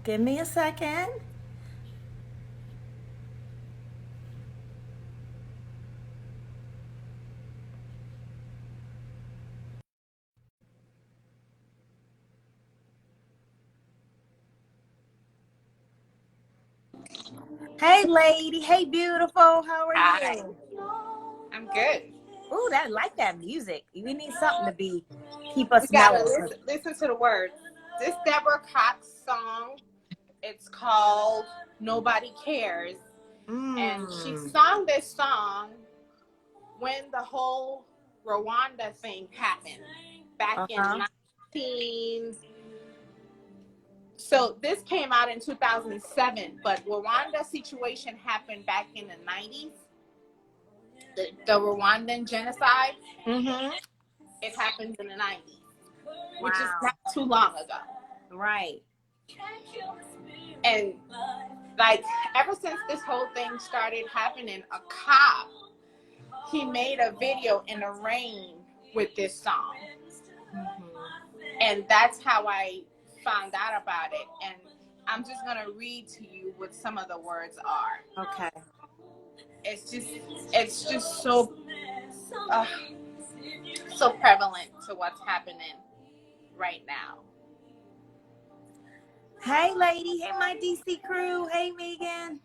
Give me a second. Hey, lady. Hey, beautiful. How are Hi, you? I'm good. Ooh, that like that music. We need something to be keep us We gotta mellow. listen to the words. This Deborah Cox song, it's called "Nobody Cares," and she Mm. sung this song when the whole Rwanda thing happened back in Uh-huh. 19. So this came out in 2007, but Rwanda situation happened back in the 90s. The Rwandan genocide, Mm-hmm. it happened in the 90s, which is Wow. not too long ago. Right. And like ever since this whole thing started happening, a cop, he made a video in the rain with this song. And that's how I found out about it. And I'm just gonna read to you what some of the words are. Okay. It's just uh, so prevalent to what's happening right now. Hey, lady. Hey, my DC crew. Hey, Megan.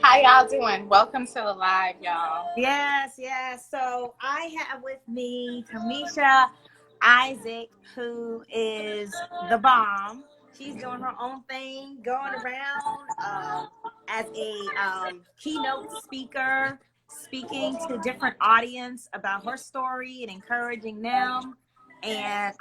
How y'all doing? Welcome to the live, y'all. Yes, yes. So I have with me Thamicha Isaac, who is the bomb. She's doing her own thing, going around as a keynote speaker, speaking to different audience about her story and encouraging them. And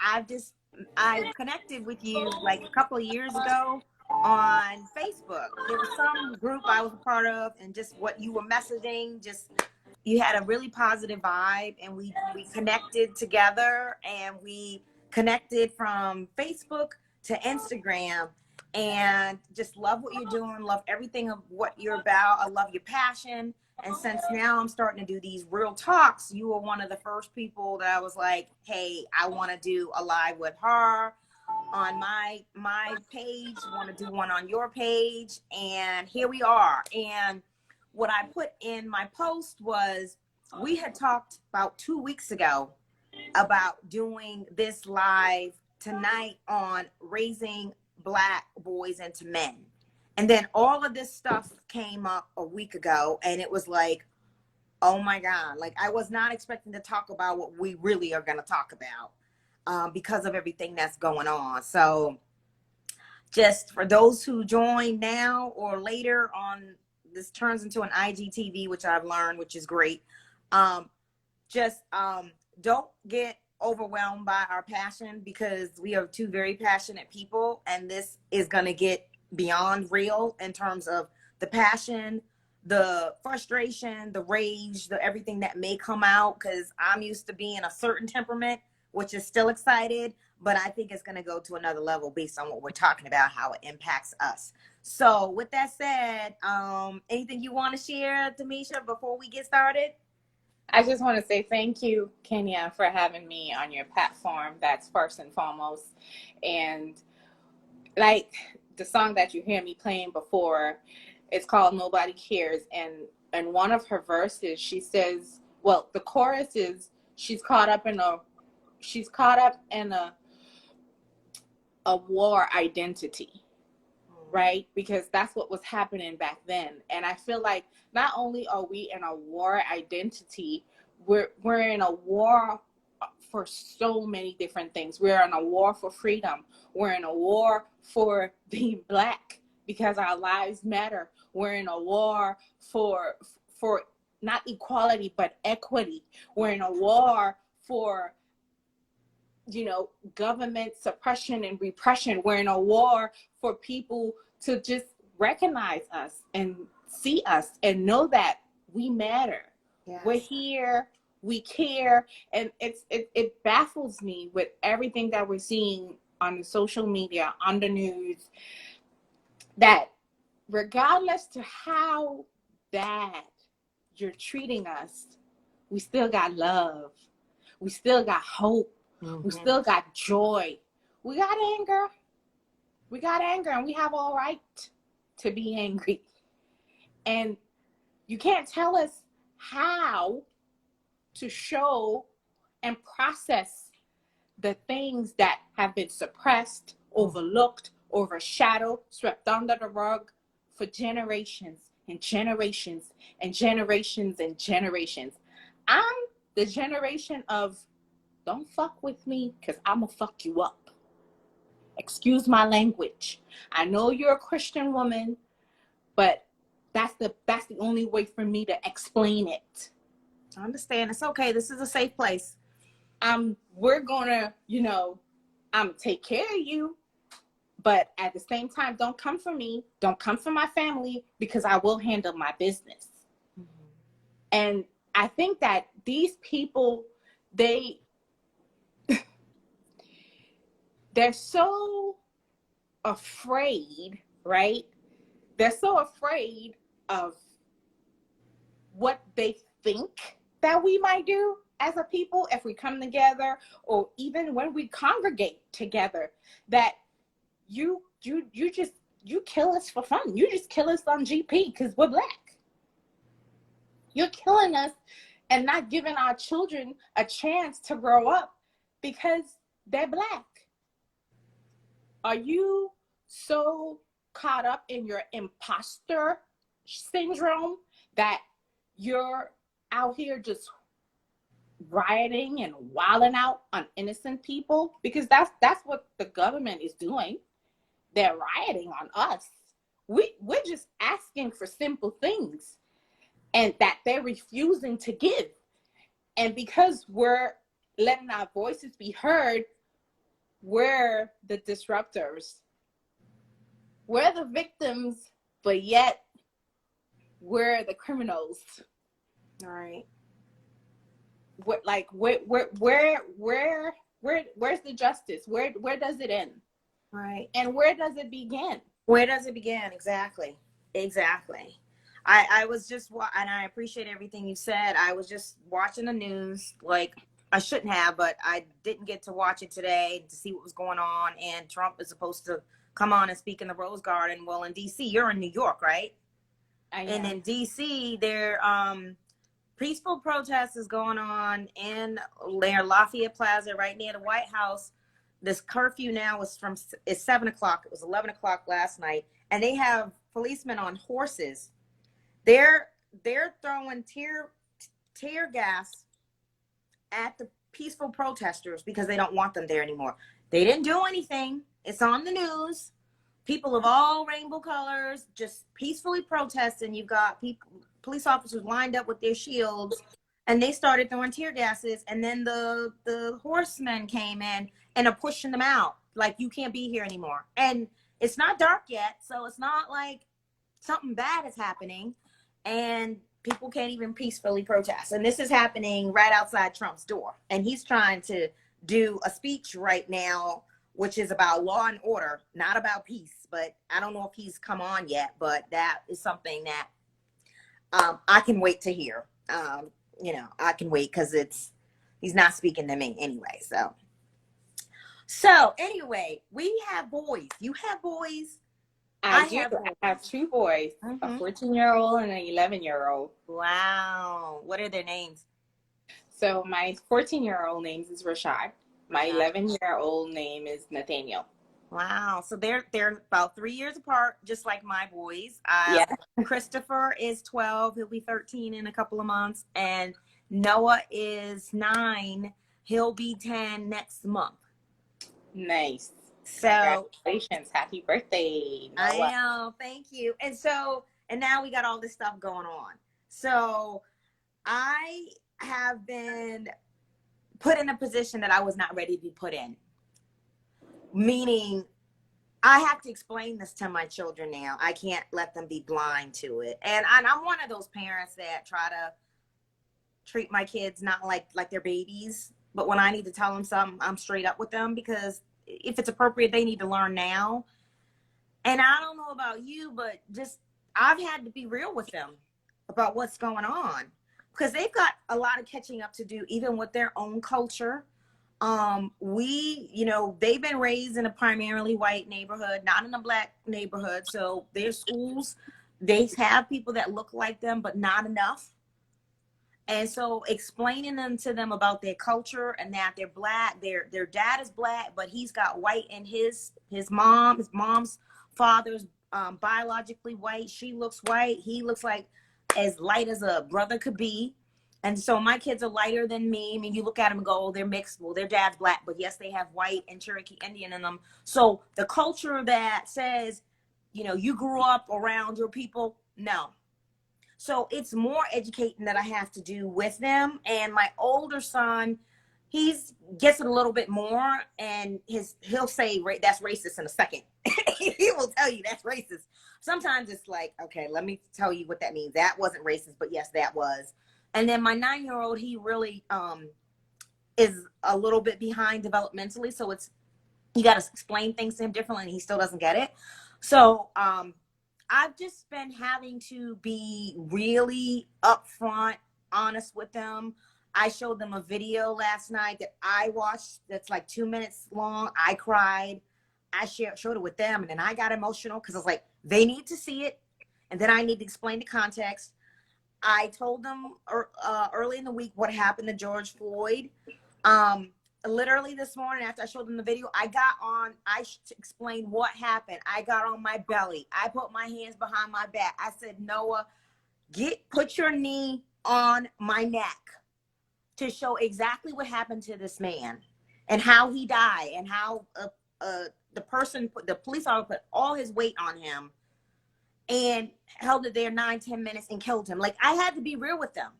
I connected with you like a couple of years ago on Facebook. There was some group I was a part of, and just what you were messaging, just you had a really positive vibe, and we connected together, and we connected from Facebook to Instagram, and just love what you're doing, love everything of what you're about. I love your passion. And since now I'm starting to do these real talks, you were one of the first people that I was like, hey, I want to do a live with her on my page, want to do one on your page, and here we are. And what I put in my post was, we had talked about 2 weeks ago about doing this live tonight on raising Black boys into men. And then all of this stuff came up a week ago, and it was like, oh my God, like I was not expecting to talk about what we really are going to talk about, because of everything that's going on. So just for those who join now or later on, this turns into an IGTV, which I've learned, which is great. Um, just don't get overwhelmed by our passion, because we are two very passionate people, and this is going to get beyond real in terms of the passion, the frustration, the rage, the everything that may come out, because I'm used to being a certain temperament, which is still excited, but I think it's going to go to another level based on what we're talking about, how it impacts us. So with that said, anything you want to share, Thamicha, before we get started? I just want to say thank you, Kenya, for having me on your platform. That's first and foremost. And like the song that you hear me playing before, it's called Nobody Cares. And one of her verses, she says, well, the chorus is she's caught up in a war identity, right? Because that's what was happening back then. And I feel like not only are we in a war identity, we're in a war for so many different things. We're in a war for freedom. We're in a war for being Black because our lives matter. We're in a war for not equality but equity. We're in a war for, government suppression and repression. We're in a war for people to just recognize us and see us and know that we matter. Yes. We're here, we care. And it baffles me with everything that we're seeing on the social media, on the news, that regardless to how bad you're treating us, we still got love. We still got hope. We still got joy. We got anger. We got anger, and we have all right to be angry. And you can't tell us how to show and process the things that have been suppressed, overlooked, overshadowed, swept under the rug for generations and generations and generations and generations. I'm the generation of don't fuck with me because I'm going to fuck you up. Excuse my language. I know you're a Christian woman, but that's the only way for me to explain it. I understand. It's okay. This is a safe place. We're gonna, I'm take care of you, but at the same time, don't come for me. Don't come for my family, because I will handle my business. And I think that these people, they're so afraid, right? They're so afraid of what they think that we might do as a people if we come together, or even when we congregate together, that you kill us for fun. You just kill us on GP because we're Black. You're killing us and not giving our children a chance to grow up because they're Black. Are you so caught up in your imposter syndrome that you're out here just rioting and wilding out on innocent people? Because that's what the government is doing. They're rioting on us. We're just asking for simple things, and that they're refusing to give. And because we're letting our voices be heard, we're the disruptors. We're the victims, but yet we're the criminals. All right. Where's the justice? Where does it end? Right. And where does it begin? Where does it begin? Exactly. I was just, and I appreciate everything you said. I was just watching the news, like I shouldn't have, but I didn't get to watch it today to see what was going on. And Trump is supposed to come on and speak in the Rose Garden. Well, in DC, you're in New York, right? And in DC, there peaceful protest is going on in near Lafayette Plaza, right near the White House. This curfew now is 7 o'clock. It was 11 o'clock last night, and they have policemen on horses. They're throwing tear gas at the peaceful protesters because they don't want them there anymore. They didn't do anything. It's on the news. People of all rainbow colors just peacefully protesting. You've got police officers lined up with their shields, and they started throwing tear gases. And then the horsemen came in and are pushing them out. Like, you can't be here anymore. And it's not dark yet, so it's not like something bad is happening. And people can't even peacefully protest. And this is happening right outside Trump's door. And he's trying to do a speech right now, which is about law and order, not about peace. But I don't know if he's come on yet, but that is something that I can wait to hear. I can wait because he's not speaking to me anyway. So anyway, we have boys. You have boys. I have two boys, a 14-year-old and an 11-year-old. Wow. What are their names? So my 14-year-old name is Rashad. My 11-year-old name is Nathaniel. Wow. So they're about 3 years apart, just like my boys. Christopher is 12. He'll be 13 in a couple of months. And Noah is 9. He'll be 10 next month. Nice. So congratulations. Happy birthday, Noah. I know. Thank you. And now we got all this stuff going on. So I have been put in a position that I was not ready to be put in. Meaning, I have to explain this to my children now. I can't let them be blind to it. And I'm one of those parents that try to treat my kids not like they're babies. But when I need to tell them something, I'm straight up with them, because if it's appropriate, they need to learn now. And I don't know about you, but just I've had to be real with them. about what's going on, because they've got a lot of catching up to do, even with their own culture. They've been raised in a primarily white neighborhood, not in a black neighborhood. So their schools, they have people that look like them, but not enough. And so explaining to them about their culture and that they're black, their dad is black, but he's got white in his mom's father's biologically white. She looks white. He looks like as light as a brother could be. And so my kids are lighter than me. I mean, you look at them and go, oh, they're mixed. Well, their dad's black, but yes, they have white and Cherokee Indian in them. So the culture that says, you grew up around your people, no. So it's more educating that I have to do with them. And my older son, gets it a little bit more, and he'll say that's racist in a second. He will tell you that's racist. Sometimes it's like, okay, let me tell you what that means. That wasn't racist, but yes, that was. And then my 9-year-old, he really is a little bit behind developmentally. So you got to explain things to him differently, and he still doesn't get it. So I've just been having to be really upfront, honest with them. I showed them a video last night that I watched that's like 2 minutes long. I cried. I showed it with them, and then I got emotional because I was like, they need to see it, and then I need to explain the context. I told them early in the week what happened to George Floyd. Literally this morning after I showed them the video, I explained what happened. I got on my belly. I put my hands behind my back. I said, Noah, put your knee on my neck to show exactly what happened to this man and how he died, and how the police officer put all his weight on him and held it there 9-10 minutes and killed him. Like, I had to be real with them.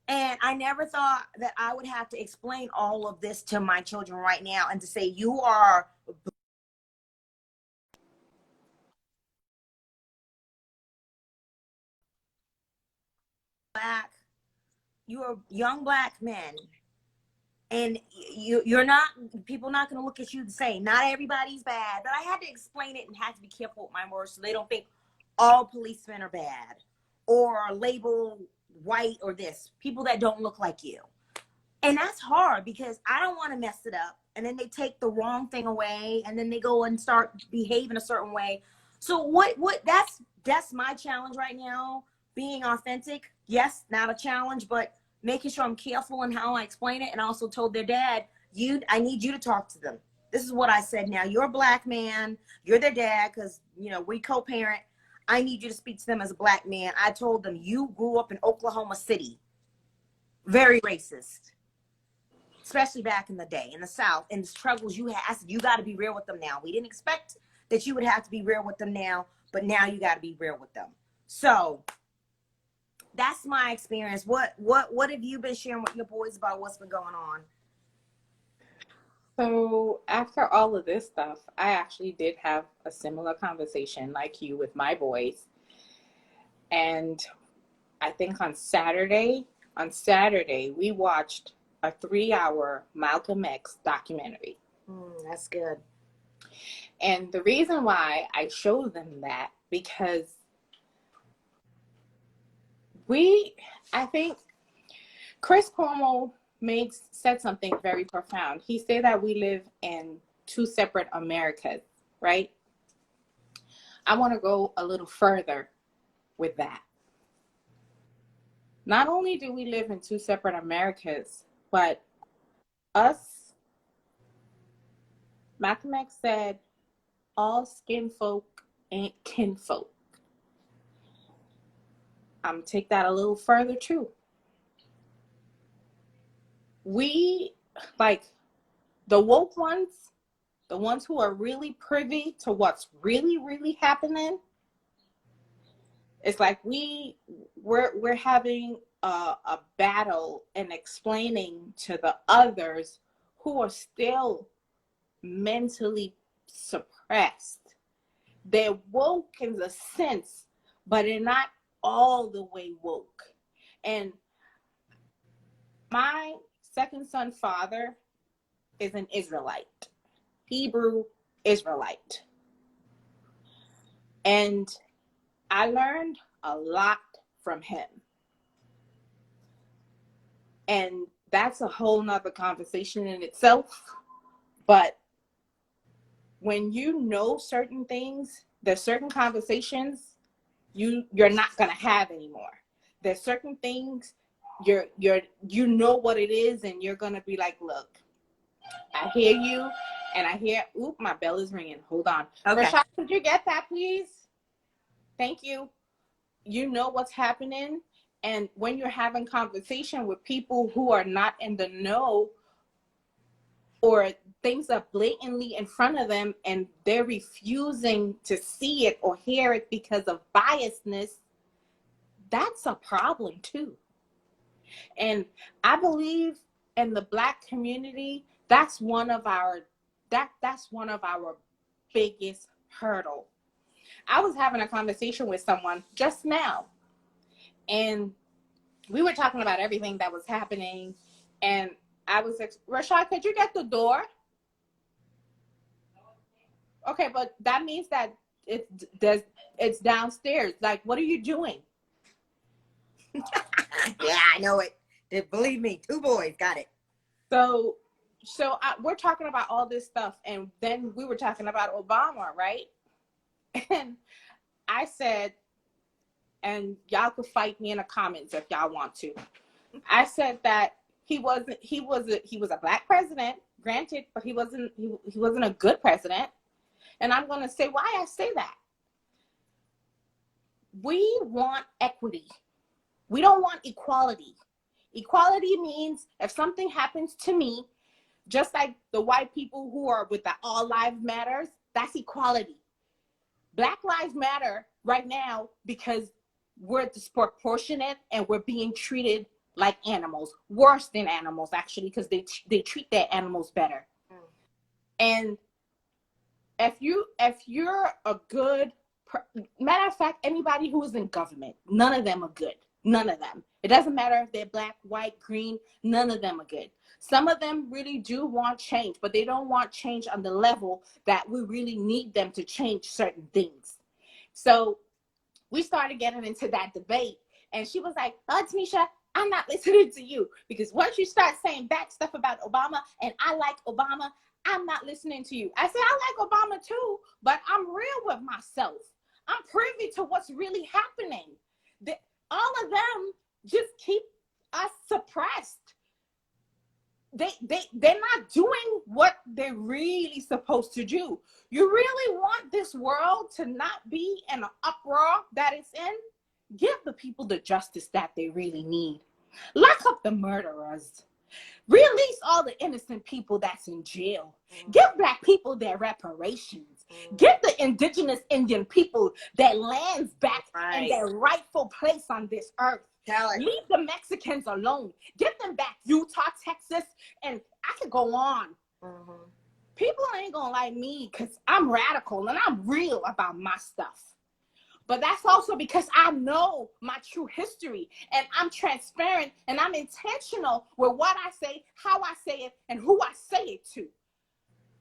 And I never thought that I would have to explain all of this to my children right now, and to say, you are black, you are young black men, and people not going to look at you the same. Not everybody's bad, but I had to explain it and had to be careful with my words so they don't think all policemen are bad or label white or this, people that don't look like you. And that's hard because I don't want to mess it up. And then they take the wrong thing away, and then they go and start behaving a certain way. So that's my challenge right now. Being authentic. Yes, not a challenge, but making sure I'm careful in how I explain it. And I also told their dad, I need you to talk to them. This is what I said. Now, you're a black man. You're their dad because, we co-parent. I need you to speak to them as a black man. I told them, you grew up in Oklahoma City. Very racist. Especially back in the day in the South, and the struggles you had. I said, you got to be real with them now. We didn't expect that you would have to be real with them now, but now you got to be real with them. So that's my experience. What have you been sharing with your boys about what's been going on? So after all of this stuff, I actually did have a similar conversation like you with my boys. And I think on Saturday, we watched a 3-hour Malcolm X documentary. That's good. And the reason why I showed them that, because I think Chris Cuomo said something very profound. He said that we live in two separate Americas, right? I want to go a little further with that. Not only do we live in two separate Americas, but Malcolm X said, all skin folk ain't kinfolk. I'm going to take that a little further too. We, like the woke ones, the ones who are really privy to what's really, really happening, it's like we're having a battle and explaining to the others who are still mentally suppressed. They're woke in the sense, but they're not all the way woke. And my second son father is an Israelite, Hebrew Israelite. And I learned a lot from him. And that's a whole nother conversation in itself. But when you know certain things, there's certain conversations you're not gonna have anymore. There's certain things you know what it is, and you're gonna be like, look, I hear you, and I hear, oop, my bell is ringing. Hold on. Okay. Rashad, could you get that, please? Thank you. You know what's happening. And when you're having conversation with people who are not in the know, or things are blatantly in front of them and they're refusing to see it or hear it because of biasness, that's a problem too. And I believe in the Black community, that's one of our biggest hurdle. I was having a conversation with someone just now, and we were talking about everything that was happening, and I was like, Rashad, could you get the door? Okay, but that means that it's downstairs. Like, what are you doing? Yeah, I know it. Believe me, 2 boys got it. So we're talking about all this stuff, and then we were talking about Obama, right? And I said, and y'all could fight me in the comments if y'all want to. I said that he was a Black president, granted, but he wasn't a good president. And I'm going to say why I say that. We want equity. We don't want equality. Equality means if something happens to me, just like the white people who are with the All Lives Matters, that's equality. Black Lives Matter right now because we're disproportionate and we're being treated like animals, worse than animals actually, because they treat their animals better. And if you're a good, matter of fact, anybody who is in government, none of them are good. None of them. It doesn't matter if they're black, white, green, none of them are good. Some of them really do want change, but they don't want change on the level that we really need them to change certain things. So we started getting into that debate, and she was like, oh, Thamicha, I'm not listening to you, because once you start saying bad stuff about Obama, and I like Obama, I'm not listening to you. I said, I like Obama too, but I'm real with myself. I'm privy to what's really happening. All of them just keep us suppressed. They're not doing what they're really supposed to do. You really want this world to not be in an uproar that it's in? Give the people the justice that they really need. Lock up the murderers. Release all the innocent people that's in jail. Give black people their reparations. Give the indigenous Indian people their lands back and their rightful place on this earth. Leave the Mexicans alone. Give them back Utah, Texas, and I could go on. People ain't gonna like me because I'm radical and I'm real about my stuff. But that's also because I know my true history, and I'm transparent, and I'm intentional with what I say, how I say it, and who I say it to.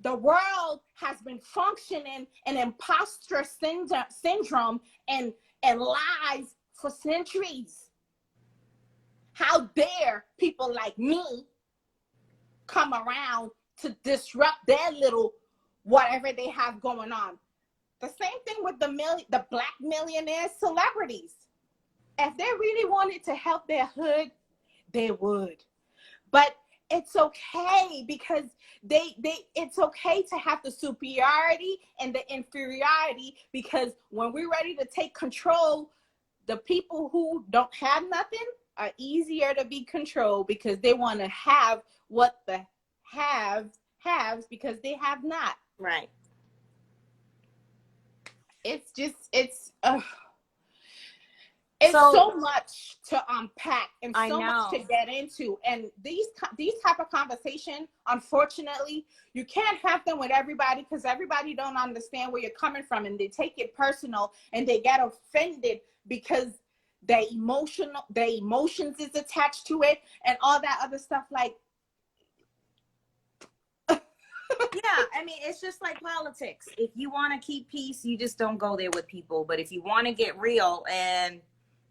The world has been functioning in imposter syndrome and lies for centuries. How dare people like me come around to disrupt their little whatever they have going on? The same thing with the black millionaire celebrities. If they really wanted to help their hood, they would. But it's okay, because it's okay to have the superiority and the inferiority, because when we're ready to take control, the people who don't have nothing are easier to be controlled, because they want to have what the haves because they have not. Right. It's so much to unpack and so much to get into. And these type of conversation, unfortunately, you can't have them with everybody, because everybody don't understand where you're coming from, and they take it personal and they get offended because their emotions is attached to it and all that other stuff. Like, yeah, I mean, it's just like politics. If you want to keep peace, you just don't go there with people. But if you want to get real and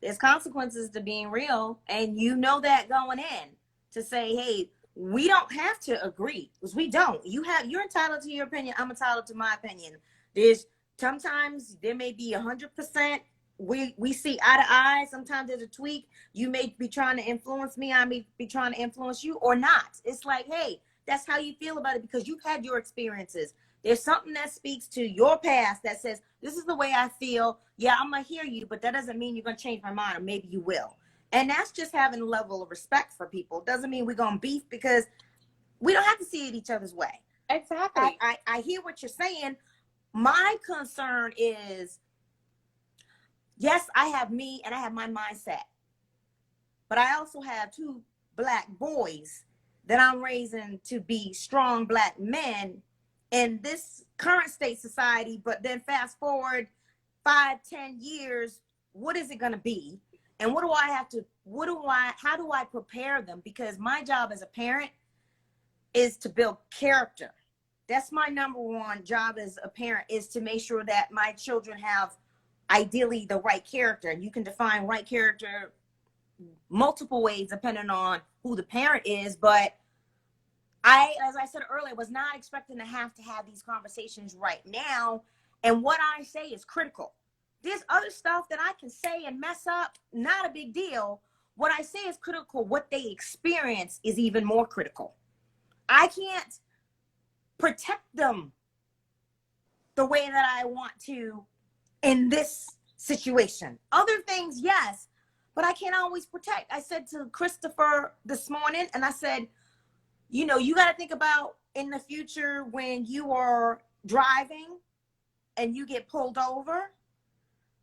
There's consequences to being real, and you know that going in, to say, hey, we don't have to agree, because we don't. You're entitled to your opinion. I'm entitled to my opinion. There's sometimes there may be 100%. We see eye to eye. Sometimes there's a tweak. You may be trying to influence me. I may be trying to influence you, or not. It's like, hey, that's how you feel about it because you've had your experiences. There's something that speaks to your past that says, this is the way I feel. Yeah, I'm going to hear you, but that doesn't mean you're going to change my mind, or maybe you will. And that's just having a level of respect for people. Doesn't mean we're going to beef, because we don't have to see it each other's way. Exactly. I hear what you're saying. My concern is, yes, I have me and I have my mindset, but I also have 2 Black boys that I'm raising to be strong Black men in this current state society. But then fast forward 5-10 years, what is it going to be? And how do I prepare them? Because my job as a parent is to build character. That's my number one job as a parent, is to make sure that my children have ideally the right character. And you can define right character multiple ways depending on who the parent is. But as I said earlier, was not expecting to have these conversations right now. And what I say is critical. There's other stuff that I can say and mess up, not a big deal. What I say is critical. What they experience is even more critical. I can't protect them the way that I want to in this situation. Other things, yes, but I can't always protect. I said to Christopher this morning, and I said, you got to think about in the future when you are driving and you get pulled over.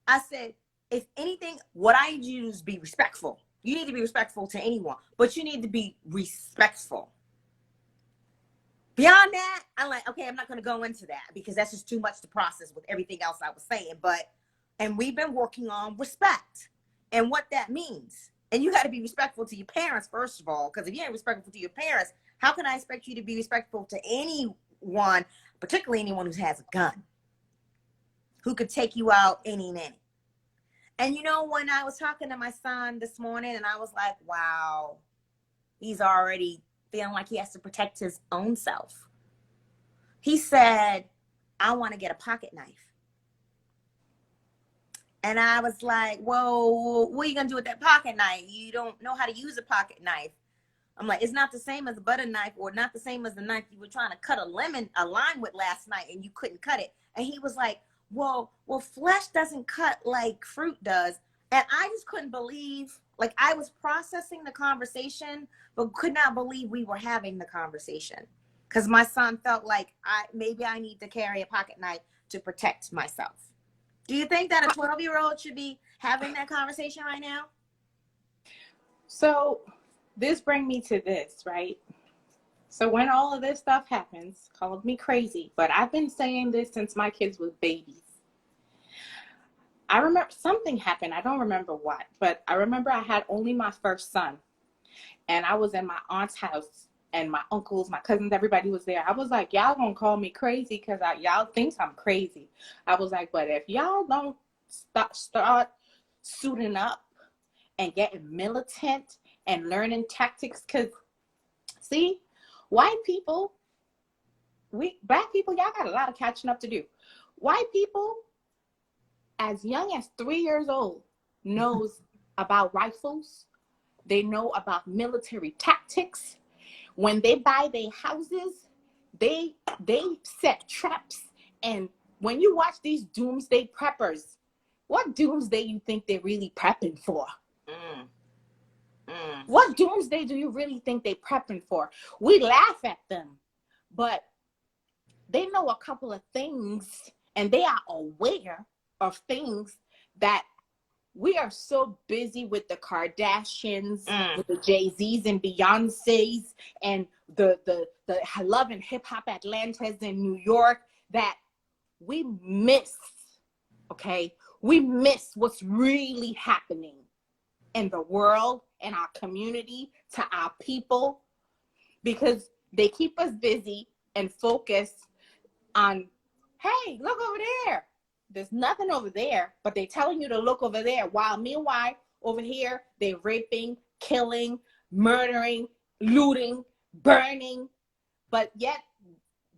I said, if anything, what I need you to do is be respectful. You need to be respectful to anyone, but you need to be respectful. Beyond that, I'm like, okay, I'm not going to go into that because that's just too much to process with everything else I was saying. And we've been working on respect and what that means. And you got to be respectful to your parents, first of all, because if you ain't respectful to your parents, how can I expect you to be respectful to anyone, particularly anyone who has a gun, who could take you out any minute? And when I was talking to my son this morning, and I was like, wow, he's already feeling like he has to protect his own self. He said, I want to get a pocket knife. And I was like, whoa, what are you going to do with that pocket knife? You don't know how to use a pocket knife. I'm like, it's not the same as a butter knife, or not the same as the knife you were trying to cut a lime with last night and you couldn't cut it. And he was like, well, flesh doesn't cut like fruit does. And I just couldn't believe, like, I was processing the conversation, but could not believe we were having the conversation. Because my son felt like maybe I need to carry a pocket knife to protect myself. Do you think that a 12-year-old should be having that conversation right now? So this brings me to this, right? So when all of this stuff happens, called me crazy, but I've been saying this since my kids was babies. I remember something happened. I don't remember what, but I remember I had only my first son, and I was in my aunt's house, and my uncles, my cousins, everybody was there. I was like, y'all gonna call me crazy because y'all think I'm crazy. I was like, but if y'all don't start suiting up and getting militant and learning tactics, because see, white people, black people, y'all got a lot of catching up to do. White people, as young as 3 years old, knows about rifles. They know about military tactics. When they buy their houses, they set traps. And when you watch these doomsday preppers, what doomsday you think they're really prepping for? What doomsday do you really think they're prepping for? We laugh at them, but they know a couple of things, and they are aware of things that we are so busy with the Kardashians, with the Jay-Z's and Beyonce's, and the Love and Hip Hop Atlantas in New York, that we miss, okay? We miss what's really happening in the world, in our community, to our people, because they keep us busy and focused on, hey, look over there. There's nothing over there, but they're telling you to look over there. While meanwhile, Over here, they're raping, killing, murdering, looting, burning, but yet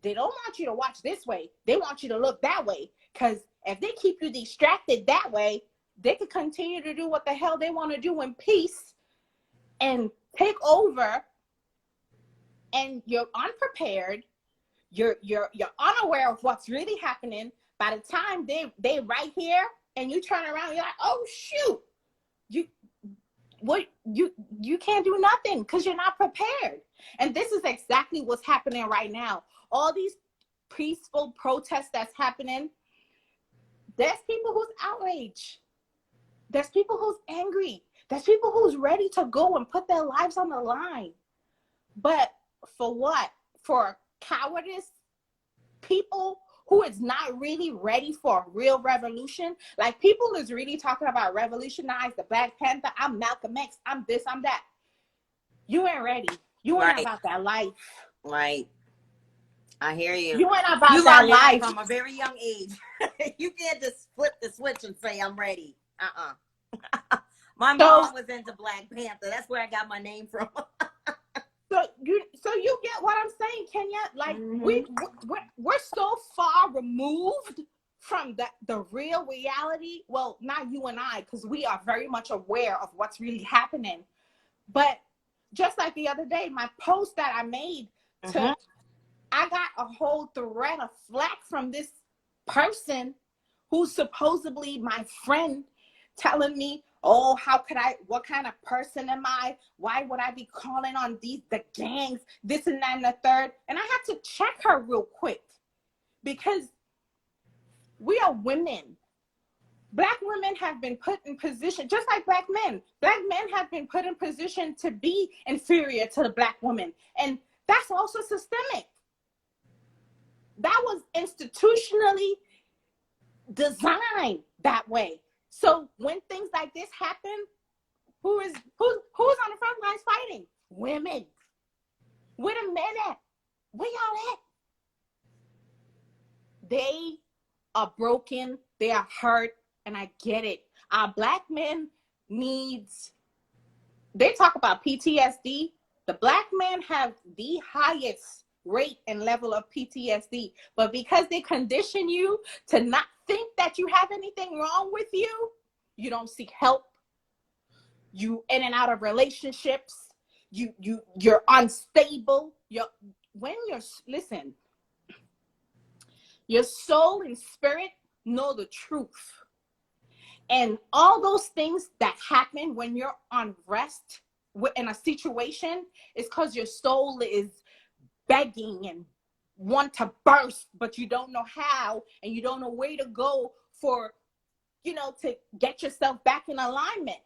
they don't want you to watch this way. They want you to look that way, because if they keep you distracted that way, they could continue to do what the hell they want to do in peace and take over, and you're unprepared. You're unaware of what's really happening. By the time they right here and you turn around, you're like, oh shoot, you can't do nothing because you're not prepared. And this is exactly what's happening right now. All these peaceful protests that's happening, there's people who's outraged. There's people who's angry. There's people who's ready to go and put their lives on the line. But for what? For cowardice? People who is not really ready for a real revolution? Like, people is really talking about revolutionize the Black Panther. I'm Malcolm X. I'm this, I'm that. You ain't ready. You ain't about that life. Right. I hear you. You ain't about that life. From a very young age. You can't just flip the switch and say, I'm ready. My mom was into Black Panther. That's where I got my name from. So you get what I'm saying, Kenya? Like, we're so far removed from the real reality. Well, not you and I, because we are very much aware of what's really happening. But just like the other day, my post that I made, I got a whole thread of flack from this person who's supposedly my friend, telling me, oh, what kind of person am I? Why would I be calling on the gangs, this and that and the third? And I had to check her real quick, because we are women. Black women have been put in position, just like black men. Black men have been put in position to be inferior to the Black woman. And that's also systemic. That was institutionally designed that way. So when things like this happen, who's on the front lines fighting? Women. Where the men at? Where y'all at? They are broken. They are hurt. And I get it. Our Black men they talk about PTSD. The Black men have the highest rate and level of PTSD. But because they condition you to not think that you have anything wrong with you, you don't seek help. You in and out of relationships. You're unstable. Listen, your soul and spirit know the truth. And all those things that happen when you're on rest in a situation is because your soul is begging and want to burst, but you don't know how, and you don't know where to go for, to get yourself back in alignment.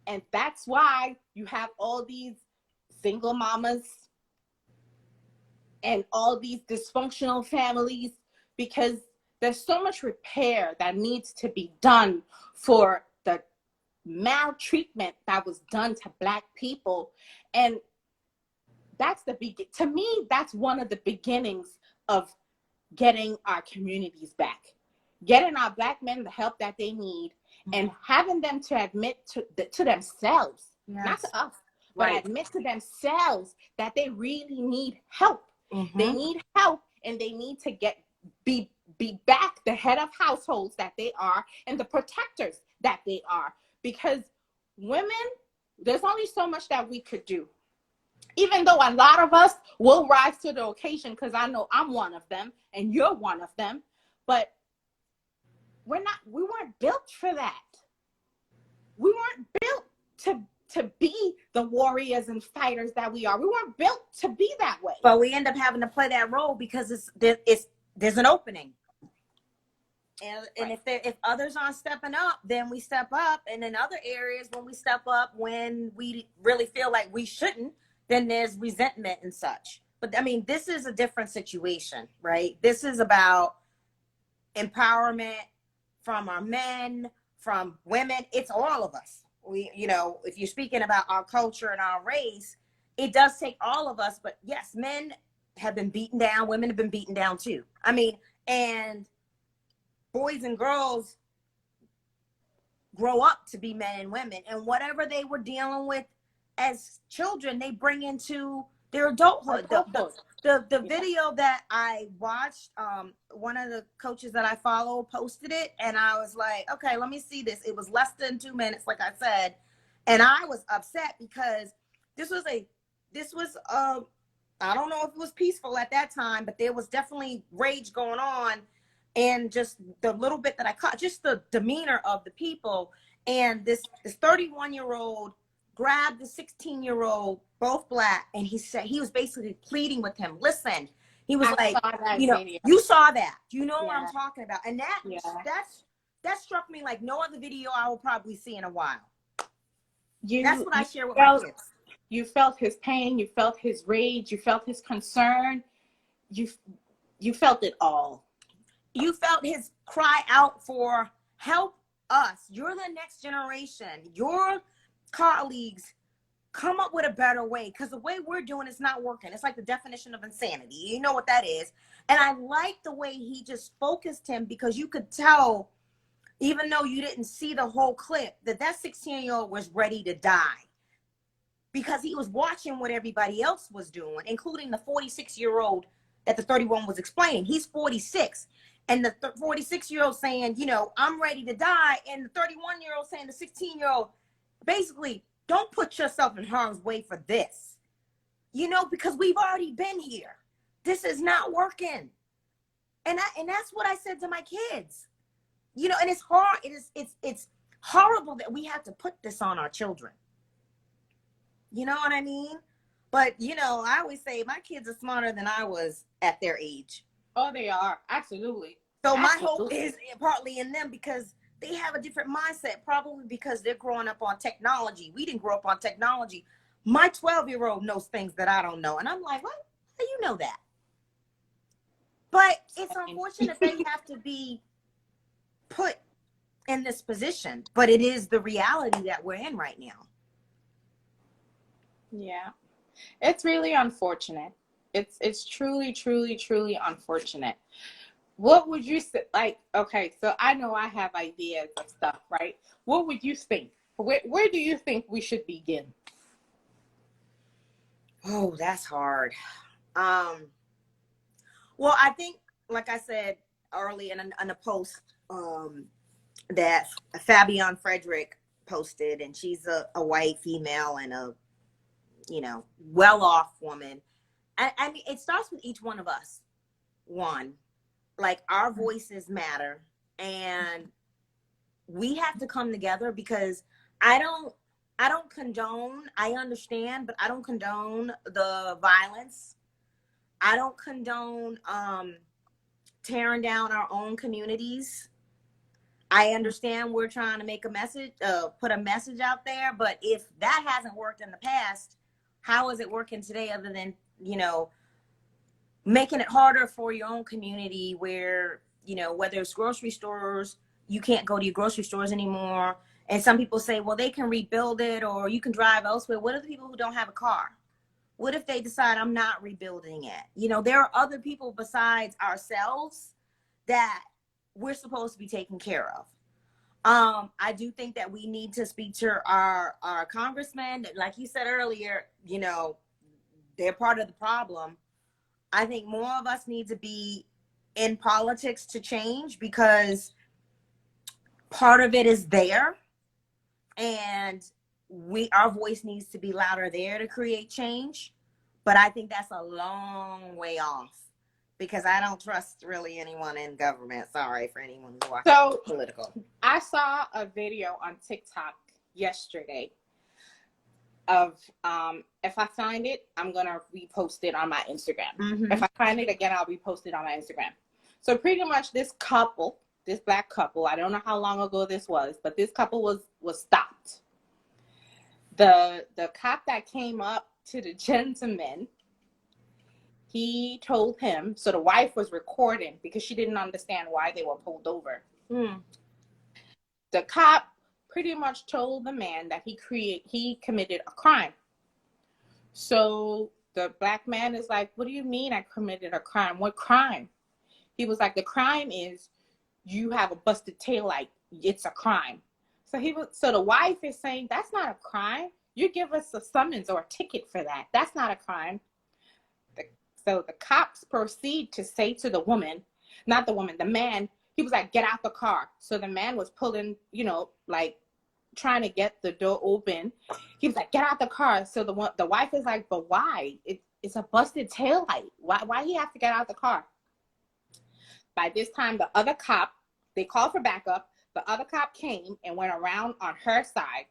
And that's why you have all these single mamas and all these dysfunctional families, because there's so much repair that needs to be done for the maltreatment that was done to Black people. And that's to me, that's one of the beginnings of getting our communities back, getting our Black men the help that they need, and having them to admit to themselves, not to us, but admit to themselves that they really need help. They need help, and they need to be back the head of households that they are, and the protectors that they are. Because women, there's only so much that we could do. Even though a lot of us will rise to the occasion, because I know I'm one of them and you're one of them, but we weren't built for that. We weren't built to be the warriors and fighters that we are. We weren't built to be that way. But we end up having to play that role because there's an opening. And if others aren't stepping up, then we step up. And in other areas, when we step up, when we really feel like we shouldn't, then there's resentment and such. But I mean, this is a different situation, right? This is about empowerment from our men, from women. It's all of us. If you're speaking about our culture and our race, it does take all of us. But yes, men have been beaten down. Women have been beaten down too. I mean, and boys and girls, grow up to be men and women, and whatever they were dealing with as children, they bring into their adulthood. The video that I watched, one of the coaches that I follow posted it, and I was like, okay, let me see this. It was less than 2 minutes, like I said, and I was upset because this was I don't know if it was peaceful at that time, but there was definitely rage going on, and just the little bit that I caught, just the demeanor of the people, and this 31-year-old grabbed the 16-year-old, both Black, and he said, he was basically pleading with him. Listen, he was video. You saw that. You know what I'm talking about. And that struck me like no other video I will probably see in a while. That's what I share with my kids. You felt his pain, you felt his rage, you felt his concern, you felt it all. You felt his cry out for help us. You're the next generation. Your colleagues, come up with a better way, because the way we're doing is not working. It's like the definition of insanity. You know what that is. And I like the way he just focused him, because you could tell, even though you didn't see the whole clip, that 16-year-old was ready to die, because he was watching what everybody else was doing, including the 46-year-old that the 31 was explaining. He's 46. And the 46-year-old saying, you know, I'm ready to die. And the 31-year-old saying, the 16-year-old, basically, don't put yourself in harm's way for this, you know, because we've already been here. This is not working. And that's what I said to my kids, you know, and it's hard. It's horrible that we have to put this on our children. You know what I mean? But, you know, I always say my kids are smarter than I was at their age. Oh, they are. Absolutely. So my hope is partly in them, because they have a different mindset, probably because they're growing up on technology. We didn't grow up on technology. My 12-year-old knows things that I don't know. And I'm like, what? How do you know that? But it's unfortunate they have to be put in this position. But it is the reality that we're in right now. Yeah. It's really unfortunate. It's truly, truly, truly unfortunate. What would you say? Like, okay, so I know I have ideas of stuff, right? What would you think? Where do you think we should begin? Oh, that's hard. Well, I think, like I said early in a post that Fabian Frederick posted, and she's a white female and a, you know, well-off woman. I mean, it starts with each one of us. One, like, our voices matter, and we have to come together, because I don't condone, I understand, but I don't condone the violence. I don't condone tearing down our own communities. I understand we're trying to make a message, put a message out there, but if that hasn't worked in the past, how is it working today, other than, you know, making it harder for your own community, where, you know, whether it's grocery stores, you can't go to your grocery stores anymore. And some people say, well, they can rebuild it, or you can drive elsewhere. What are the people who don't have a car? What if they decide, I'm not rebuilding it? You know, there are other people besides ourselves that we're supposed to be taking care of. I do think that we need to speak to our congressmen. Like you said earlier, you know, they're part of the problem. I think more of us need to be in politics to change, because part of it is there, and our voice needs to be louder there to create change. But I think that's a long way off, because I don't trust really anyone in government. Sorry for anyone who watches political. I saw a video on TikTok yesterday of, if I find it, I'm gonna repost it on my Instagram. Mm-hmm. If I find it again, I'll repost it on my Instagram. So pretty much this Black couple, I don't know how long ago this was, but this couple was stopped. The cop that came up to the gentleman, he told him, so the wife was recording because she didn't understand why they were pulled over. The cop pretty much told the man that he committed a crime. So the Black man is like, what do you mean I committed a crime? What crime? He was like, the crime is you have a busted taillight. It's a crime. It's So the wife is saying, that's not a crime. You give us a summons or a ticket for that. That's not a crime. So the cops proceed to say to the woman, not the woman, the man, he was like, get out the car. So the man was pulling, like trying to get the door open. He was like, get out the car. So the wife is like, but why? It's a busted taillight. Why he have to get out the car? By this time, the other cop, they called for backup. The other cop came and went around on her side.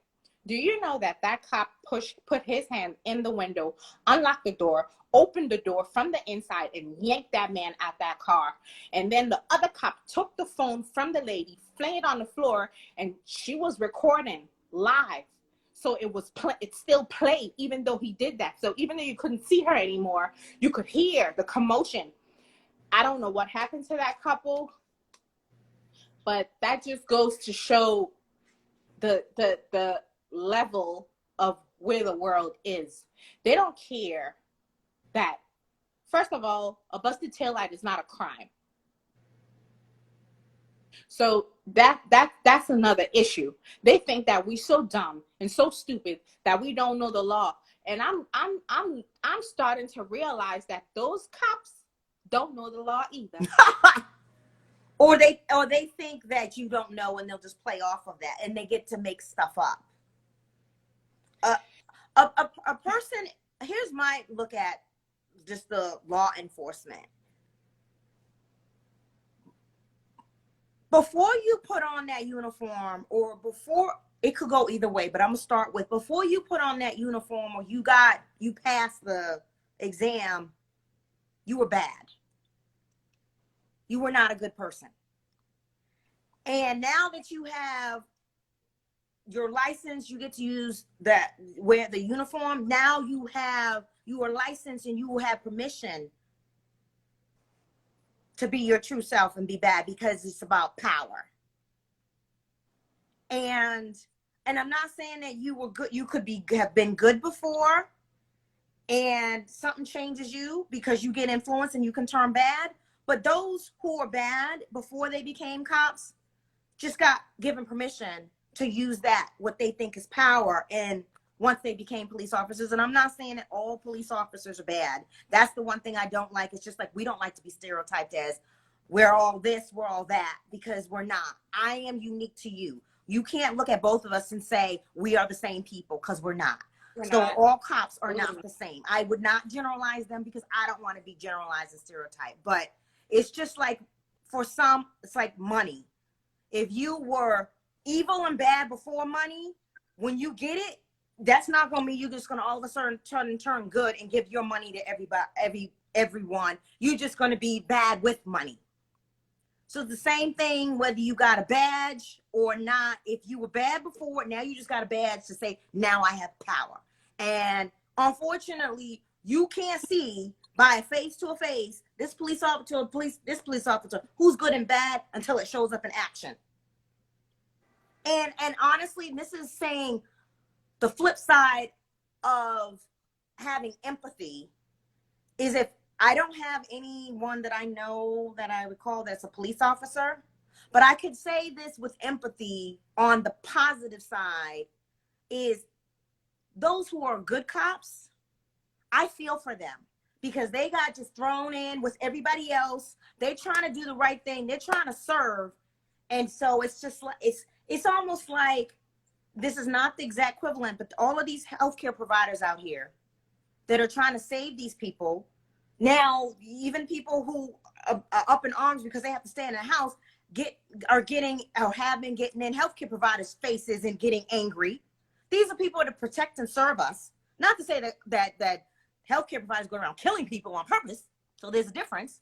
Do you know that cop put his hand in the window, unlocked the door, opened the door from the inside, and yanked that man out that car? And then the other cop took the phone from the lady, flung it on the floor, and she was recording live. So it still played even though he did that. So even though you couldn't see her anymore, you could hear the commotion. I don't know what happened to that couple, but that just goes to show the level of where the world is. They don't care that, first of all, a busted taillight is not a crime. So that's another issue. They think that we're so dumb and so stupid that we don't know the law. And I'm starting to realize that those cops don't know the law either. Or they think that you don't know and they'll just play off of that and they get to make stuff up. A person, here's my look at just the law enforcement. Before you put on that uniform, or before, it could go either way, but I'm gonna start with, before you put on that uniform or you passed the exam, you were bad. You were not a good person. And now that you have your license, you get to wear the uniform. Now you are licensed and you will have permission to be your true self and be bad, because it's about power. And I'm not saying that you were good. You could have been good before and something changes you because you get influenced and you can turn bad. But those who are bad before they became cops just got given permission to use what they think is power, and once they became police officers. And I'm not saying that all police officers are bad. That's the one thing I don't like. It's just like, we don't like to be stereotyped as we're all this, we're all that, because we're not. I am unique to you. You can't look at both of us and say we are the same people, because we're not. All cops are not the same. I would not generalize them because I don't want to be generalized and stereotyped. But it's just like, for some, it's like money. If you were evil and bad before money, when you get it, that's not going to mean you're just going to all of a sudden turn good and give your money to everyone. You're just going to be bad with money. So it's the same thing whether you got a badge or not. If you were bad before, now you just got a badge to say, now I have power. And unfortunately, you can't see by a face to a face this police officer who's good and bad until it shows up in action. And honestly, this is saying the flip side of having empathy is, if I don't have anyone that I know that I recall that's a police officer, but I could say this with empathy on the positive side, is those who are good cops, I feel for them, because they got just thrown in with everybody else. They're trying to do the right thing. They're trying to serve. And so it's just like, it's almost like, this is not the exact equivalent, but all of these healthcare providers out here that are trying to save these people, now even people who are up in arms because they have to stay in the house have been getting in healthcare providers' faces and getting angry. These are people that protect and serve us. Not to say that healthcare providers go around killing people on purpose. So there's a difference.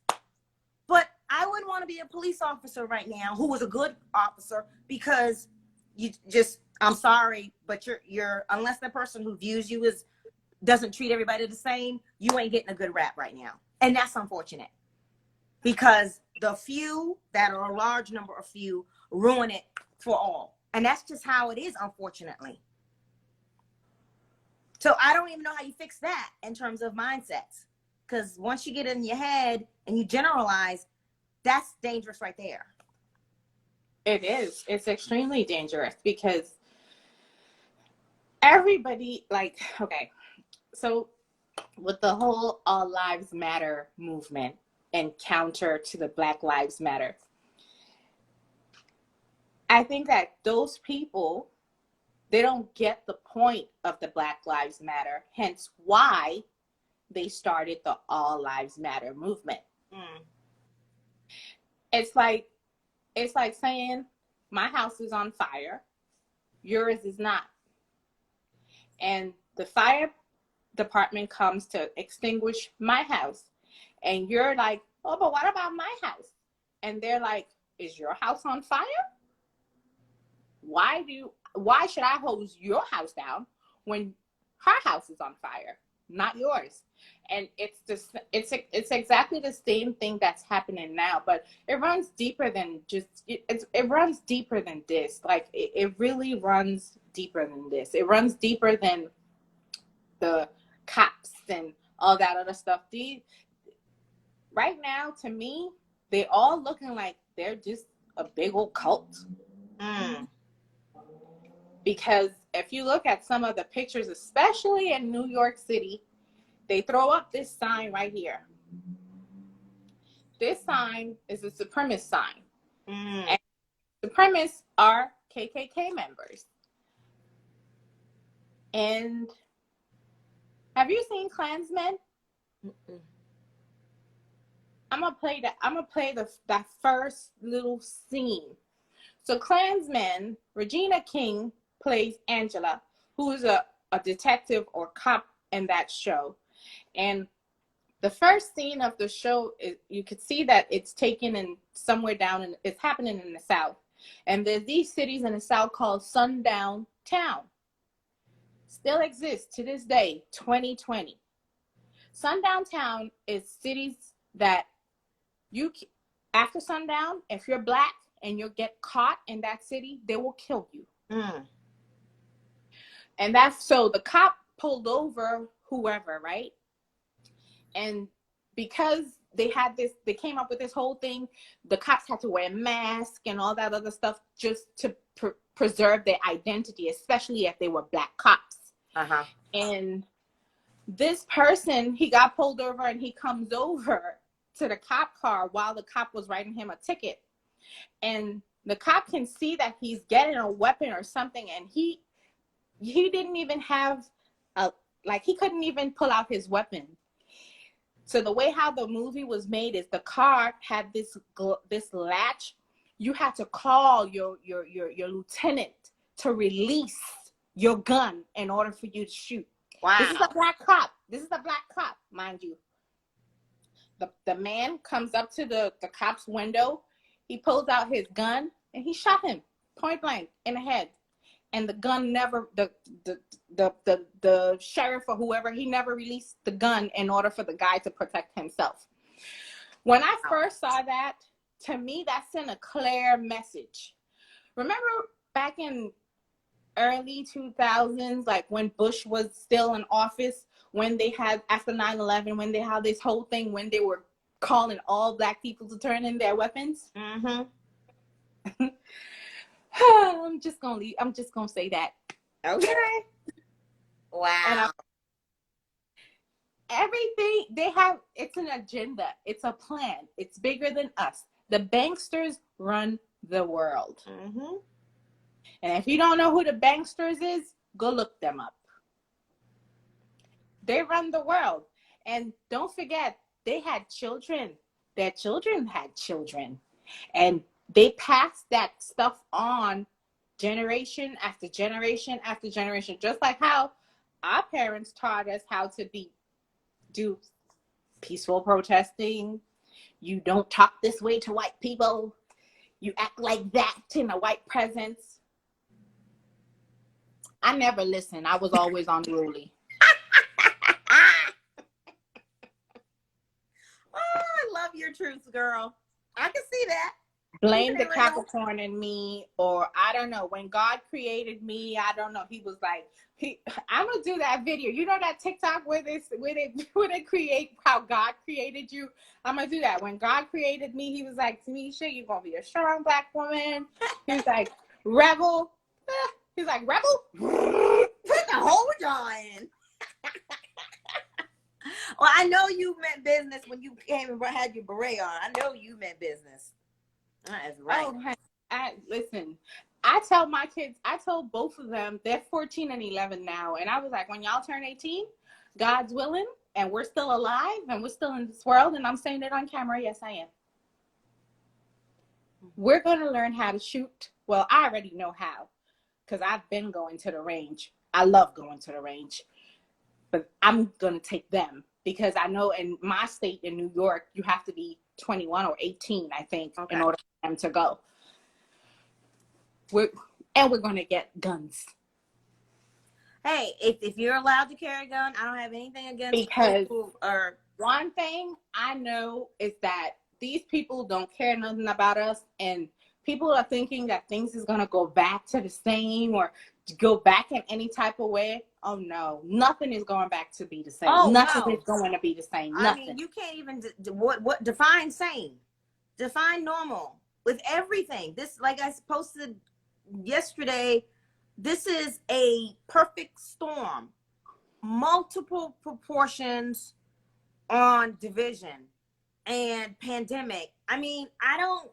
But I wouldn't want to be a police officer right now who was a good officer, because I'm sorry, but you're unless the person who views you doesn't treat everybody the same, you ain't getting a good rap right now. And that's unfortunate, because the few that are a large number of few ruin it for all. And that's just how it is, unfortunately. So I don't even know how you fix that in terms of mindsets, because once you get in your head and you generalize, that's dangerous right there. It is. It's extremely dangerous because everybody, like, okay, so with the whole All Lives Matter movement and counter to the Black Lives Matter, I think that those people, they don't get the point of the Black Lives Matter, hence why they started the All Lives Matter movement. Mm. It's like saying my house is on fire, yours is not. And the fire department comes to extinguish my house. And you're like, oh, but what about my house? And they're like, is your house on fire? Why should I hose your house down when her house is on fire, not yours? And it's exactly the same thing that's happening now, but it runs deeper than just it runs deeper than this. Like it really runs deeper than this. It runs deeper than the cops and all that other stuff. Right now, to me, they all looking like they're just a big old cult. Mm. Because if you look at some of the pictures, especially in New York City, they throw up this sign right here. This sign is a supremacist sign. Mm. And supremacists are KKK members. And have you seen Klansmen? Mm-mm. I'm gonna play that first little scene. So Klansmen, Regina King plays Angela, who is a detective or cop in that show. And the first scene of the show, you could see that it's taken in somewhere down, and it's happening in the South. And there's these cities in the South called Sundown Town. Still exists to this day, 2020. Sundown Town is cities that after sundown, if you're Black and you get caught in that city, they will kill you. Mm. And that's so the cop pulled over whoever, right? And because they came up with this whole thing, the cops had to wear a mask and all that other stuff just to preserve their identity, especially if they were Black cops. Uh-huh. And this person, he got pulled over and he comes over to the cop car while the cop was writing him a ticket. And the cop can see that he's getting a weapon or something, and he didn't even have he couldn't even pull out his weapon. So the way how the movie was made is the car had this latch. You had to call your lieutenant to release your gun in order for you to shoot. Wow. This is a Black cop. This is a Black cop, mind you. The man comes up to the cop's window. He pulls out his gun and he shot him point blank in the head. And the gun never, the sheriff or whoever, he never released the gun in order for the guy to protect himself. When I first saw that, to me, that sent a clear message. Remember back in early 2000s, like when Bush was still in office, when they had, after 9/11, when they had this whole thing, when they were calling all Black people to turn in their weapons? Mm-hmm. I'm just gonna say that. Okay. Wow. And everything they have, it's an agenda. It's a plan. It's bigger than us. The banksters run the world. Mm-hmm. And if you don't know who the banksters is, go look them up. They run the world. And don't forget, they had children. Their children had children. And they passed that stuff on generation after generation after generation, just like how our parents taught us how to do peaceful protesting. You don't talk this way to white people. You act like that in a white presence. I never listened. I was always unruly. Oh, I love your truth, girl. I can see that. blame the Capricorn in me, or I don't know. When God created me, I don't know. He was like, I'm gonna do that video. You know that TikTok where they create how God created you. I'm gonna do that. When God created me, He was like, Thamicha, you're gonna be a strong Black woman. He was like, rebel. He's like, rebel. Put the hold on. Well, I know you meant business when you came and had your beret on. I know you meant business. That is right. Oh, listen, I tell my kids, I told both of them, they're 14 and 11 now. And I was like, when y'all turn 18, God's willing, and we're still alive, and we're still in this world, and I'm saying it on camera, yes, I am. We're going to learn how to shoot. Well, I already know how, because I've been going to the range. I love going to the range. But I'm going to take them, because I know in my state, in New York, you have to be 21 or 18, I think, in order for them to go. We're going to get guns. Hey, if you're allowed to carry a gun, I don't have anything against because people. Or one thing I know is that these people don't care nothing about us, and people are thinking that things is going to go back to the same or go back in any type of way. Oh no, nothing is going back to be the same. Nothing is going to be the same. Nothing. I mean, you can't even what define sane, define normal with everything. This, like I posted yesterday, this is a perfect storm, multiple proportions on division and pandemic. I mean, I don't,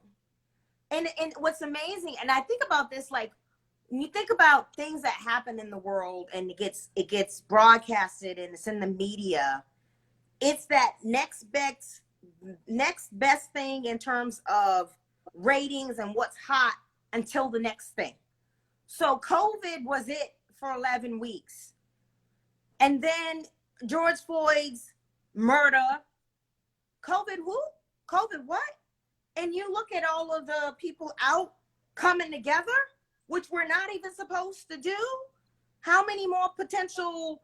and what's amazing, and I think about this, like, when you think about things that happen in the world and it gets broadcasted and it's in the media, it's that next best thing in terms of ratings and what's hot until the next thing. So COVID was it for 11 weeks. And then George Floyd's murder, COVID who? COVID what? And you look at all of the people out coming together, which we're not even supposed to do. How many more potential,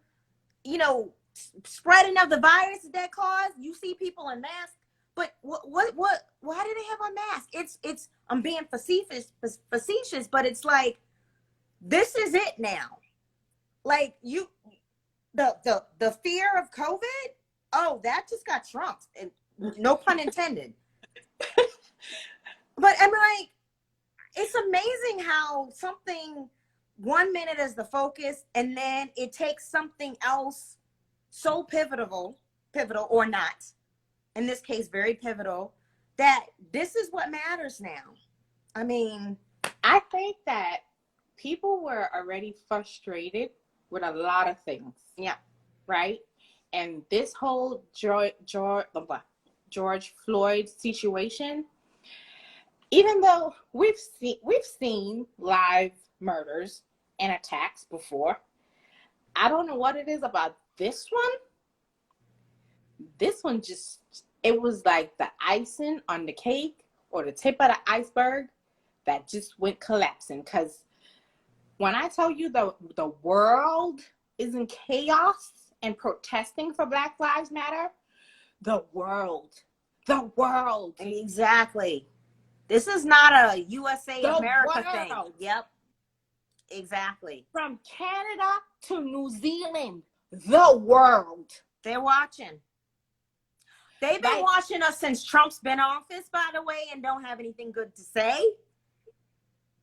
spreading of the virus that caused? You see people in masks, but what? Why do they have on masks? It's. I'm being facetious, but it's like, this is it now. Like the fear of COVID. Oh, that just got trumped, and no pun intended. But I'm like, it's amazing how something 1 minute is the focus, and then it takes something else so pivotal or not, in this case, very pivotal, that this is what matters now. I mean, I think that people were already frustrated with a lot of things. Yeah. Right? And this whole George Floyd situation, even though we've seen live murders and attacks before, I don't know what it is about this one. This one it was like the icing on the cake, or the tip of the iceberg that just went collapsing. Because when I tell you the world is in chaos and protesting for Black Lives Matter, the world. Exactly. This is not a USA America thing. Yep. Exactly. From Canada to New Zealand, the world. They're watching. They've been watching us since Trump's been in office, by the way, and don't have anything good to say.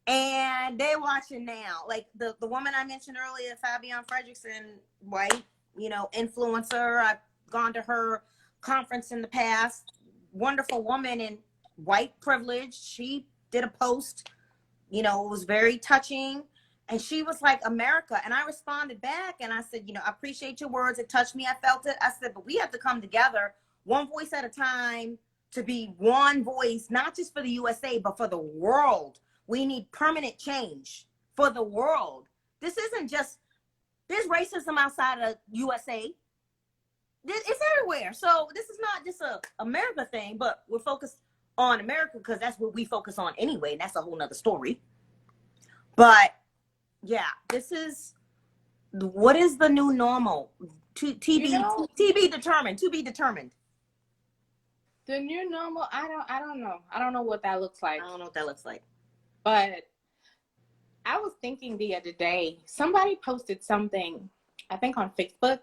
And they're watching now. Like the woman I mentioned earlier, Fabian Fredrickson, white, influencer. I've gone to her conference in the past. Wonderful woman and white privilege. She did a post, it was very touching. And she was like, America. And I responded back and I said, I appreciate your words. It touched me. I felt it. I said, but we have to come together, one voice at a time, to be one voice, not just for the USA, but for the world. We need permanent change for the world. This isn't just, there's racism outside of USA. It's everywhere. So this is not just a America thing, but we're focused on America because that's what we focus on anyway. And that's a whole nother story. But yeah, what is the new normal? To be determined. The new normal, I don't know. I don't know what that looks like. I don't know what that looks like. But I was thinking the other day, somebody posted something, I think on Facebook,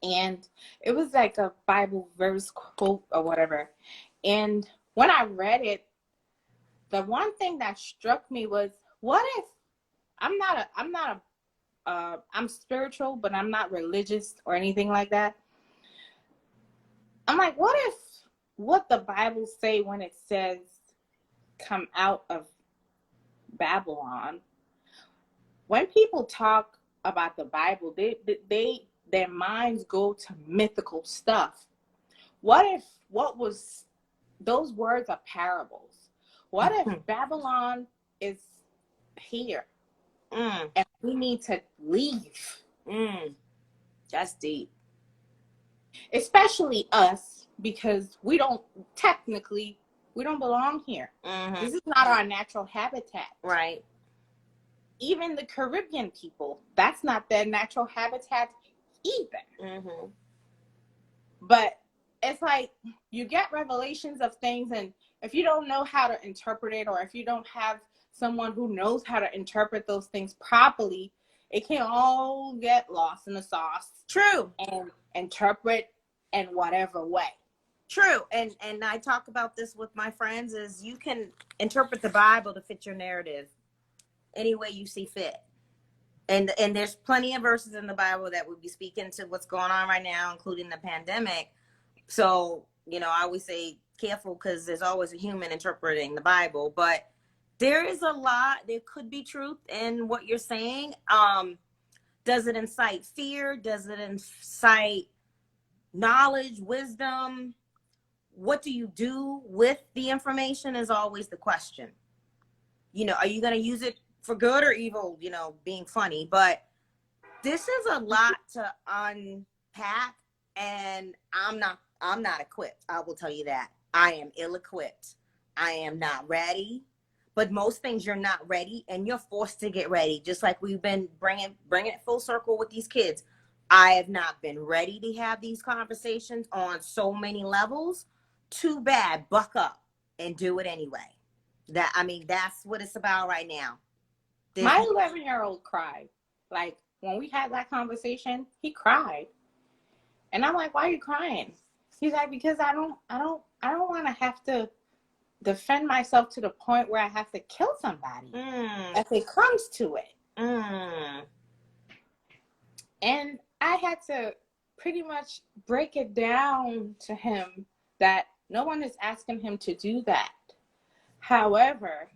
and it was like a Bible verse quote or whatever. And when I read it, the one thing that struck me was, what if I'm spiritual, but I'm not religious or anything like that. I'm like, what if what the Bible say when it says come out of Babylon, when people talk about the Bible, their minds go to mythical stuff. What if those words are parables? What if Babylon is here and we need to leave? That's deep. Especially us, because we don't belong here. This is not our natural habitat. Right. Even the Caribbean people, that's not their natural habitat either. But it's like you get revelations of things, and if you don't know how to interpret it, or if you don't have someone who knows how to interpret those things properly, it can all get lost in the sauce. True. And interpret in whatever way. True. And I talk about this with my friends, is you can interpret the Bible to fit your narrative any way you see fit. And there's plenty of verses in the Bible that would be speaking to what's going on right now, including the pandemic. So, I always say careful, because there's always a human interpreting the Bible, but there could be truth in what you're saying. Does it incite fear? Does it incite knowledge, wisdom? What do you do with the information is always the question. Are you going to use it for good or evil, being funny? But this is a lot to unpack, and I'm not equipped. I will tell you that. I am ill-equipped. I am not ready. But most things you're not ready, and you're forced to get ready. Just like we've been bringing it full circle with these kids. I have not been ready to have these conversations on so many levels. Too bad. Buck up and do it anyway. That's what it's about right now. My 11-year-old cried. Like, when we had that conversation, he cried. And I'm like, why are you crying? He's like, because I don't want to have to defend myself to the point where I have to kill somebody if it comes to it. And I had to pretty much break it down to him that no one is asking him to do that. However,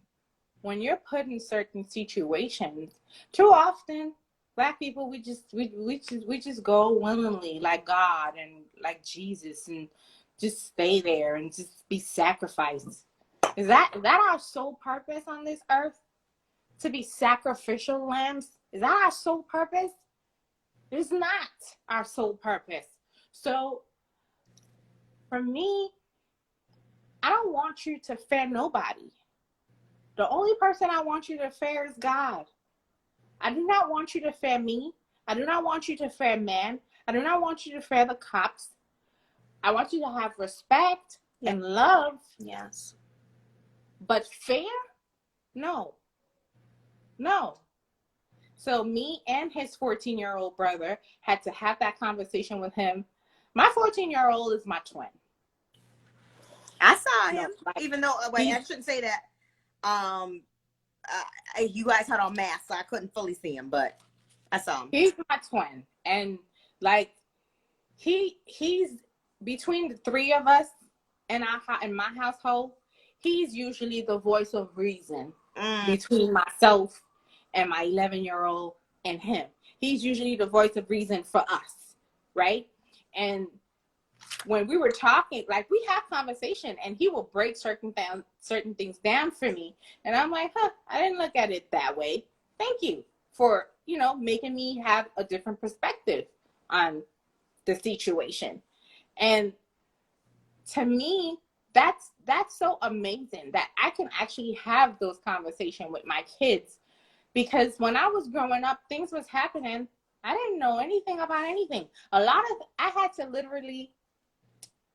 when you're put in certain situations, too often Black people, we just go willingly, like God and like Jesus, and just stay there and just be sacrificed. Is that our sole purpose on this earth? To be sacrificial lambs? Is that our sole purpose? It's not our sole purpose. So for me, I don't want you to fear nobody. The only person I want you to fear is God. I do not want you to fear me. I do not want you to fear man. I do not want you to fear the cops. I want you to have respect and love. Yes. But fear? No. So me and his 14-year-old brother had to have that conversation with him. My 14-year-old is my twin. I saw him, even though, wait, I shouldn't say that. You guys had on masks, so I couldn't fully see him, but I saw him. He's my twin. And like, he's between the three of us in my household, he's usually the voice of reason between myself and my 11-year-old and him. He's usually the voice of reason for us, right? And when we were talking, like, we have conversation, and he will break certain things down for me, and I'm like, I didn't look at it that way. Thank you for making me have a different perspective on the situation. And to me, that's so amazing that I can actually have those conversations with my kids, because when I was growing up, things was happening. I didn't know anything about anything. I had to literally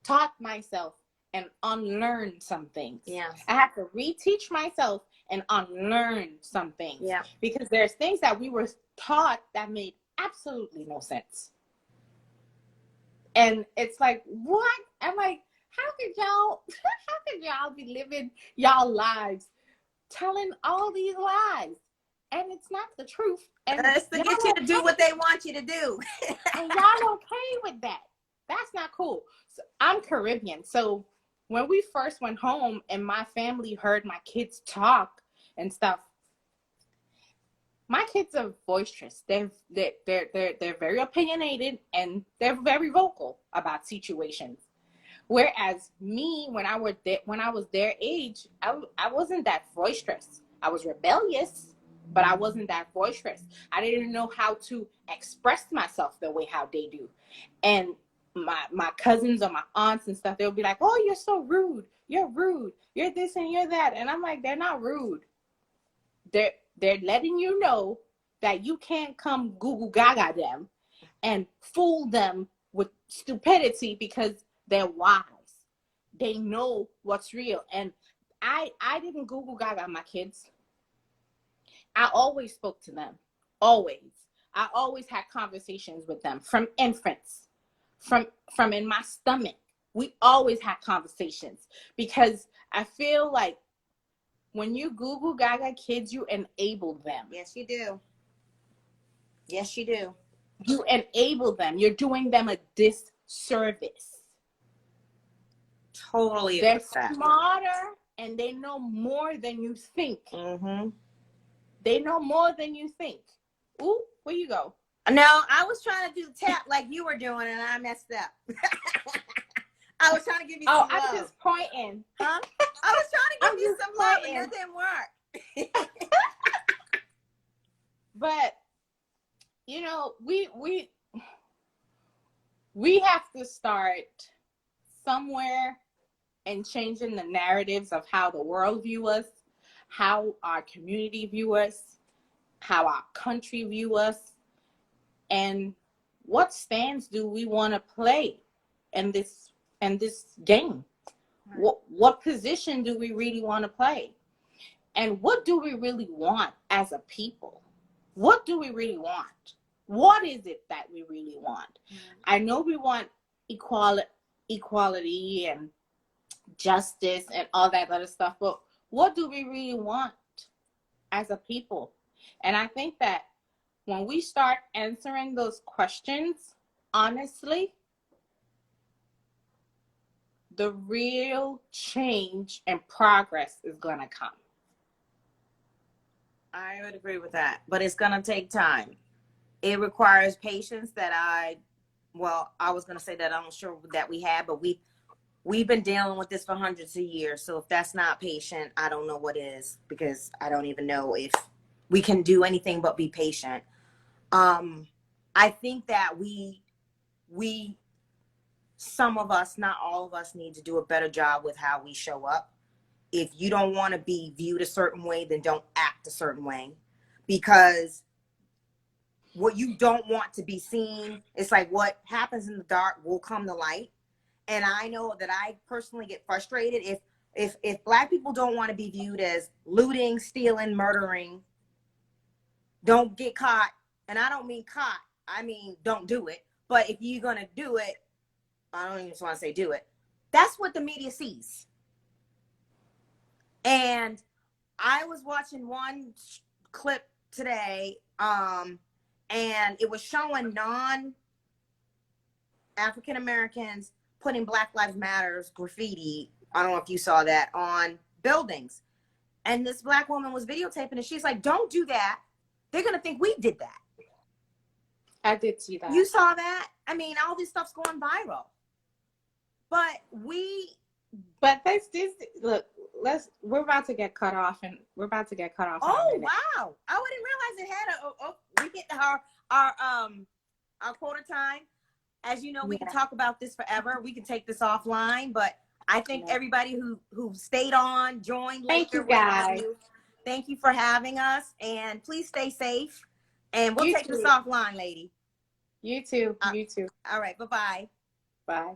taught myself and unlearn some things. Yes. I have to reteach myself and unlearn some things. Yeah. Because there's things that we were taught that made absolutely no sense. And it's like, what? I'm like, how could y'all be living y'all lives telling all these lies? And it's not the truth. And it's to get you to do what they want you to do. And y'all okay with that. That's not cool. So I'm Caribbean. So when we first went home and my family heard my kids talk and stuff, my kids are boisterous. They're very opinionated and they're very vocal about situations. Whereas me, when I was their age, I wasn't that boisterous. I was rebellious, but I wasn't that boisterous. I didn't know how to express myself the way how they do. And my cousins or my aunts and stuff, they'll be like, "Oh, you're so rude. You're rude. You're this and you're that." And I'm like, they're not rude. They're letting you know that you can't come goo gaga them and fool them with stupidity because they're wise. They know what's real. And I didn't goo gaga my kids. I always spoke to them. Always. I always had conversations with them from infants, from in my stomach. We always had conversations because I feel like when you goo gaga kids, you enable them. Yes, you do. Yes, you do. You enable them. You're doing them a disservice. Totally. They're smarter and they know more than you think. Mm-hmm. They know more than you think. Ooh, where you go? No, I was trying to do tap like you were doing and I messed up. I was trying to give you some love. I'm just pointing. Huh? I was trying to give you some love and that didn't work. But you know, we have to start somewhere and changing the narratives of how the world view us, how our community view us, how our country view us, and what stance do we want to play in this game? What position do we really want to play? And what do we really want as a people? What do we really want? What is it that we really want? I know we want equality and justice and all that other stuff, but what do we really want as a people? And I think that when we start answering those questions honestly, the real change and progress is going to come. I would agree with that, but it's going to take time. It requires patience that I was going to say that I'm not sure that we have, but we've been dealing with this for hundreds of years. So if that's not patient, I don't know what is, because I don't even know if we can do anything but be patient. I think that we, some of us, not all of us, need to do a better job with how we show up. If you don't want to be viewed a certain way, then don't act a certain way, because what you don't want to be seen, it's like what happens in the dark will come to light. And I know that I personally get frustrated if Black people don't want to be viewed as looting, stealing, murdering, don't get caught. And I don't mean caught, I mean don't do it. But if you're gonna do it, I don't even want to say do it. That's what the media sees. And I was watching one clip today, and it was showing non-African Americans putting Black Lives Matters graffiti, I don't know if you saw that, on buildings. And this Black woman was videotaping and she's like, don't do that. They're going to think we did that. I did see that. You saw that? I mean, all this stuff's going viral. But this look, we're about to get cut off and we're about to get cut off. Oh, wow. I didn't realize it had we get our quota time. As you know, we can talk about this forever. We can take this offline, but I thank everybody who stayed on, joined. Thank you, guys. Thank you for having us, and please stay safe. And we'll take this offline, lady. You too. You too. All right. Bye-bye. Bye.